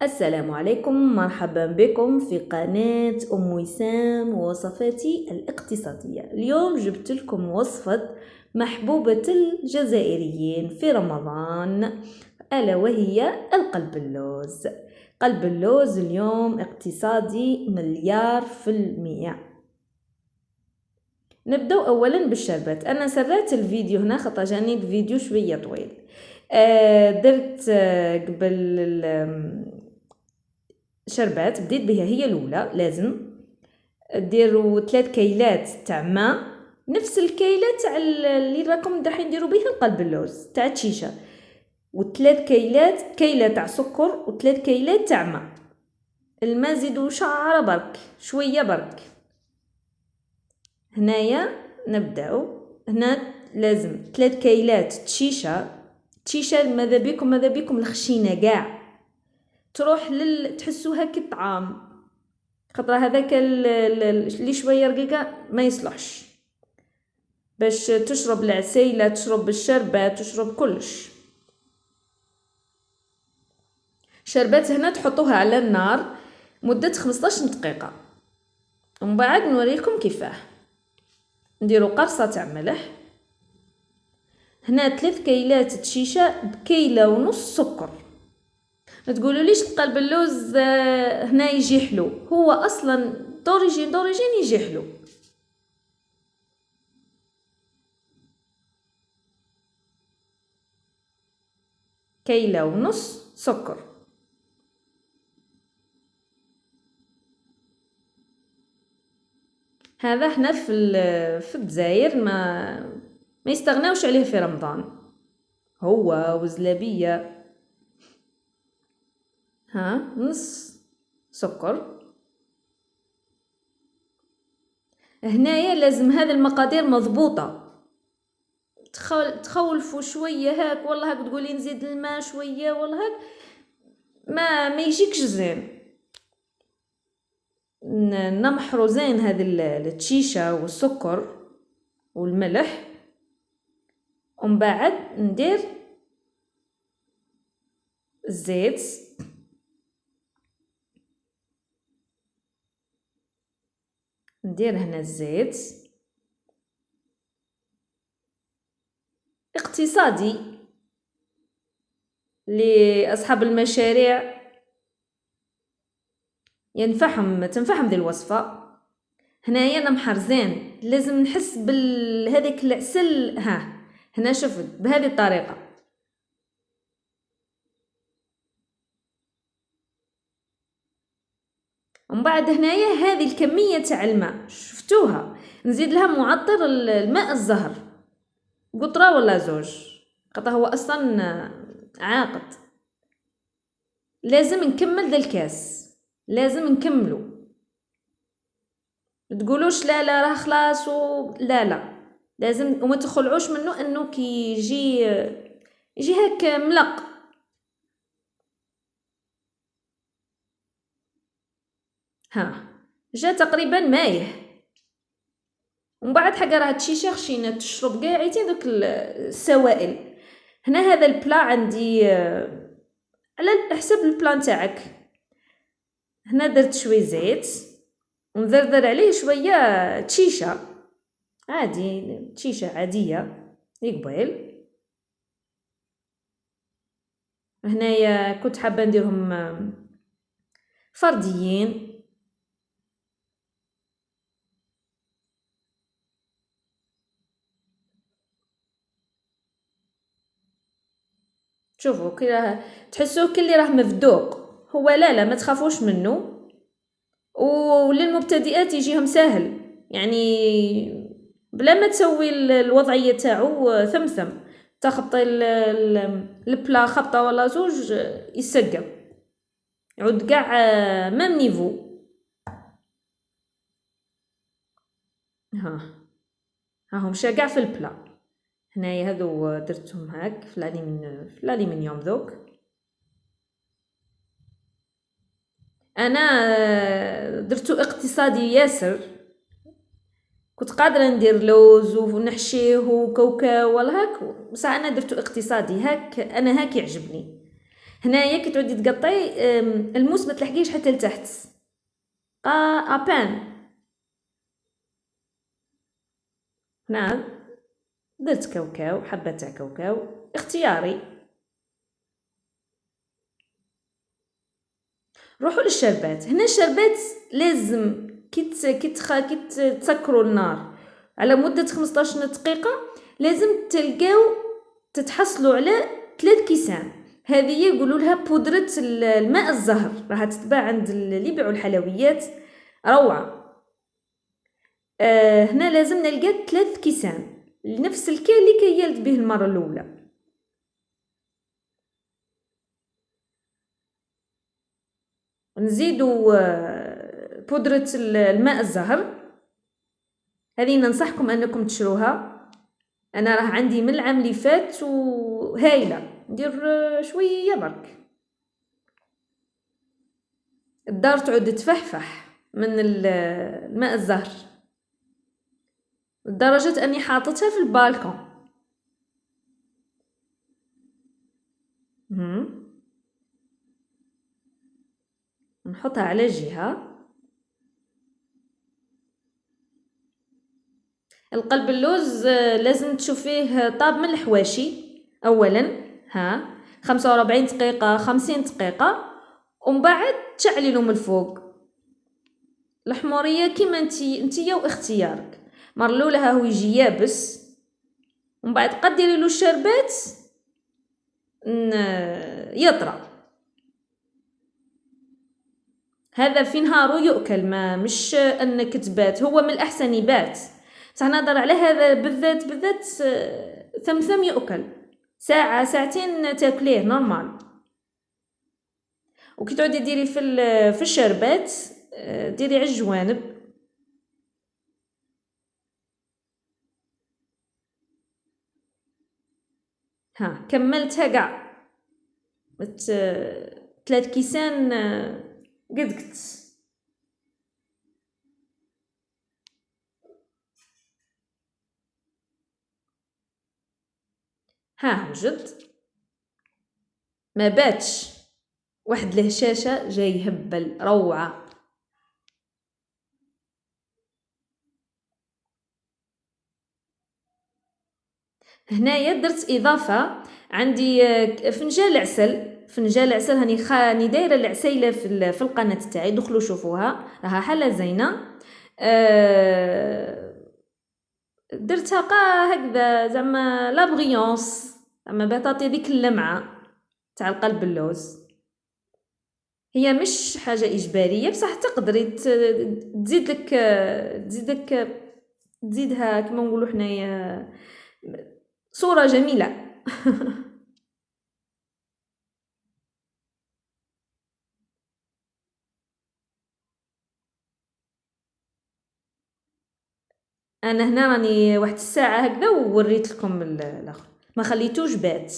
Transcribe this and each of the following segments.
السلام عليكم، مرحبا بكم في قناة أم وسام ووصفاتي الاقتصادية. اليوم جبت لكم وصفة محبوبة الجزائريين في رمضان، ألا وهي القلب اللوز. قلب اللوز اليوم اقتصادي 100%. نبدأ أولا بالشربات. أنا سرعت الفيديو هنا خاطر جاني الفيديو شوية طويل. درت قبل شربات، بديت بها هي الاولى. لازم ديروا 3 كيلات تاع ماء، نفس الكيله تاع اللي راكم دحين ديروا بها القلب اللوز تاع الشيشه، و3 كيلات، كيله تاع سكر و3 كيلات تاع ماء. الماء زيدوا شعره برك، شويه برك. هنايا نبداو. هنا لازم 3 كيلات تشيشه ماذا بيكم الخشينه كاع تروح تحسوها كطعام، خاطر هذاك اللي شويه رقيقه ما يصلحش باش تشرب العسيله، تشرب الشربات، تشرب كلش. شربات هنا تحطوها على النار مده 15 دقيقه، ومن بعد نوريكم كيفاه. نديروا قرصه تاع ملح. هنا 3 كيلات تشيشه بكيله ونص سكر. ما تقولوا ليش قلب اللوز هنا يجي حلو، هو اصلا دوريجين يجي حلو. كيله ونص سكر. هذا احنا في الجزائر ما يستغناوش عليه في رمضان، هو وزلابيه. نص سكر. هنايا لازم هذه المقادير مضبوطه. تخولفوا شويه هاك، والله هاك تقولي نزيد الماء شويه، والله هاك ما يجيكش زين. نمحرو زين هذه التشيشه والسكر والملح، ومن بعد ندير الزيت. ندير هنا الزيت اقتصادي لأصحاب المشاريع، تنفعهم ذي الوصفة. هنايا نمحر زين، لازم نحس هذيك العسل. هنا شفت بهذه الطريقة. ومن بعد هنايا هذه الكمية تاع الماء شفتوها، نزيد لها معطر الماء الزهر، قطرة ولا زوج، قطع هو أصلا عاقد. لازم نكمل ذا الكاس، لازم نكملو. تقولوش لا راه خلاص لا لازم، وما تخلعوش منه انه كي يجي هاك ملق. جا تقريبا مايه. ومن بعد حاجه راه تشيشه خشينه تشرب كاع عيتي دوك السوائل. هنا هذا البلا عندي على حسب البلا نتاعك. هنا درت شويه زيت ونذرذر عليه شويه تشيشه عادي، تشيشه عاديه يقبل. هنايا كنت حابه نديرهم فرديين. شوفوا كي راه تحسوه كي اللي راه مفدوق، هو لا ما تخافوش منه. وللمبتدئات يجيهم سهل، يعني بلا ما تسوي الوضعيه تاعو ثمثم، تخبطي البلا خبطه ولا زوج يسقم، يعود كاع مام نيفو. هاهم شا كاع في البلا. هنايا هذو درتهم هاك في الالومنيوم ذوك. انا درتو اقتصادي ياسر، كنت قادره ندير لوز ونحشيه وكاوكاو ولا هاك، بصح انا درتو اقتصادي هاك، انا هاك يعجبني. هنايا كي تعودي تقطعي الموس ما تلحقيش حتى لتحت ابان. هنا درت كاوكاو، حبه تاع كاوكاو اختياري. نروحوا للشربات. هنا الشربات لازم كي تسكروا النار على مده 15 دقيقه لازم تلقاو تتحصلوا على 3 كيسان. هذه يقولوا لها بودره الماء الزهر، راها تتباع عند اللي يبيعوا الحلويات، روعه. هنا لازم نلقى 3 كيسان، نفس الكيل اللي كيلت به المره الاولى. نزيدوا بودرة الماء الزهر، هذه ننصحكم انكم تشروها. انا راه عندي من العام اللي فات وهايله، ندير شويه برك. الدار تعود تفحفح من الماء الزهر لدرجه اني حاطتها في البالكون. نحطها على جهه. القلب اللوز لازم تشوفيه طاب من الحواشي اولا، 45 دقيقه 50 دقيقه، ومن بعد تشعلي له من الفوق. الحموريه كيما انتيا واختيارك. مره الاولى هو يجي يابس، ومن بعد قدري له الشربات يطرى. هذا في نهارو يؤكل، ما مش انك تبات، هو من الاحسن يبات، بصح نهضر على هذا بالذات ثمثم يؤكل ساعه ساعتين تاكليه نورمال. وكي تعودي ديري في الشربات ديري على الجوانب. كملتها كاع 3 كيسان قد وجد ما باتش، واحد الهشاشه جاي هبل روعه. هنايا درت اضافه، عندي فنجال عسل هاني دايره العسيله في القناه تاعي، دخلوا شوفوها راها حاله زينه. درتها هكذا زعما لا بغيونس، زعما بطاطي ديك اللمعه تاع القلب اللوز. هي مش حاجه اجباريه بصح تقدري تزيدها كما نقولوا حنايا صوره جميله. انا هنا راني واحد الساعه هكذا ووريت لكم الاخر، ما خليتوش بات.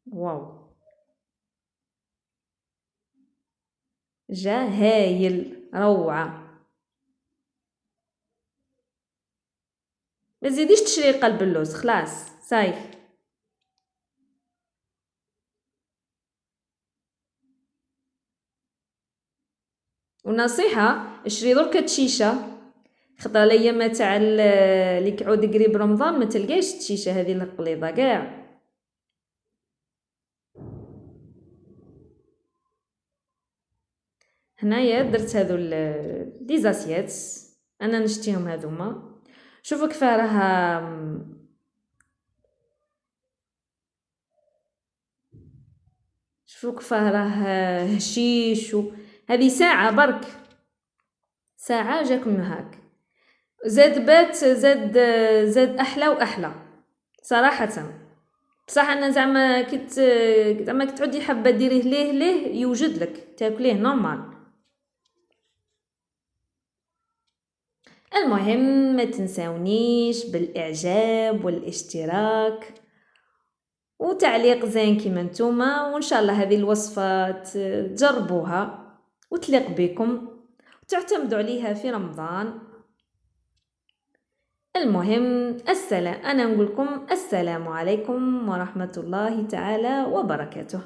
واو جا هايل روعه. ما تزيديش تشري قلب اللوز، خلاص صاي. ونصيحه اشري درك تشيشه، خطره الايام تاع اللي كيعود قريب رمضان ما تلقايش التشيشه هذه القليظه كاع. هنايا درت هذو لي زاسيات، انا نشتيهم هذوما. شوفوا كيف راها هشيش. هذه ساعه برك، ساعه جاكم هاك. زاد بات زاد احلى واحلى صراحه. بصح انا زعما زعما تعودي حابه ديريه ليه يوجد لك تاكليه نورمال. المهم ما تنساونيش بالاعجاب والاشتراك وتعليق زين كيما نتوما، وان شاء الله هذه الوصفه تجربوها وتليق بكم وتعتمدوا عليها في رمضان. المهم السلام، أنا نقول لكم السلام عليكم ورحمة الله تعالى وبركاته.